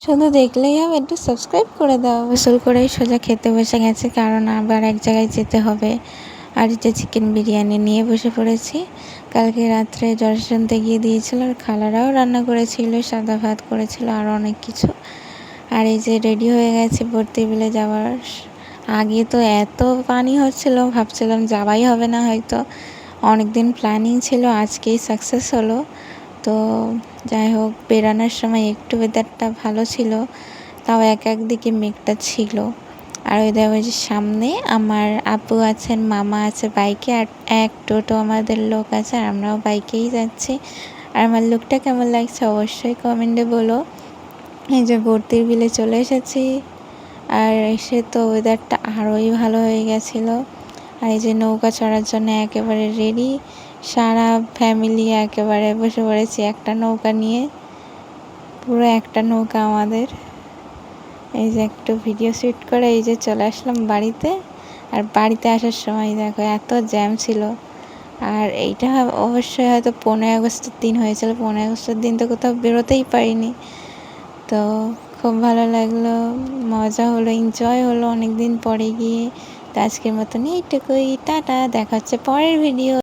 শুধু দেখলেই হবে, একটু সাবস্ক্রাইব করে দাও। গোসল করেই সোজা খেতে বসে গেছে, কারণ আবার এক জায়গায় যেতে হবে। আর এটা চিকেন বিরিয়ানি নিয়ে বসে পড়েছি। কালকে রাত্রে জর্ষণতে গিয়ে দিয়েছিল, আর খালারাও রান্না করেছিল, সাদা ভাত করেছিল, আর অনেক কিছু। আর এই যে রেডি হয়ে গেছে ভর্তি বিলে যাওয়ার আগে। তো এত পানি হচ্ছিল, ভাবছিলাম যাওয়াই হবে না হয়তো। অনেক দিন প্ল্যানিং ছিল, আজকেই সাকসেস হলো। তো যাই হোক, বেরানোর সময় একটু ওয়েদারটা ভালো ছিল, তাও একদিকে মেঘটা ছিল। আর ওই যে সামনে আমার আব্বু আছেন, মামা আছে বাইকে, আর এক টোটো আমাদের লোক আছে, আর আমরাও বাইকেই যাচ্ছি। আর আমার লুকটা কেমন লাগছে অবশ্যই কমেন্টে বলো। এই যে ভর্তির বিলে চলে এসেছি, আর এসে তো ওয়েদারটা আরোই ভালো হয়ে গেছিলো। আর এই যে নৌকা চড়ার জন্য একেবারে রেডি, সারা ফ্যামিলি একেবারে বসে পড়েছি একটা নৌকা নিয়ে, পুরো একটা নৌকা আমাদের। এই যে একটু ভিডিও শ্যুট করে এই যে চলে আসলাম বাড়িতে। আর বাড়িতে আসার সময় দেখো এত জ্যাম ছিল। আর এইটা অবশ্যই হয়তো 15 আগস্টের দিন হয়েছিল। 15 আগস্টের দিন তো কোথাও বেরোতেই পারিনি। তো খুব ভালো লাগলো, মজা হলো, এনজয় হলো অনেক দিন পরে গিয়ে। তো আজকের মতন এইটুকুই, টাটা, দেখা হচ্ছে পরের ভিডিও।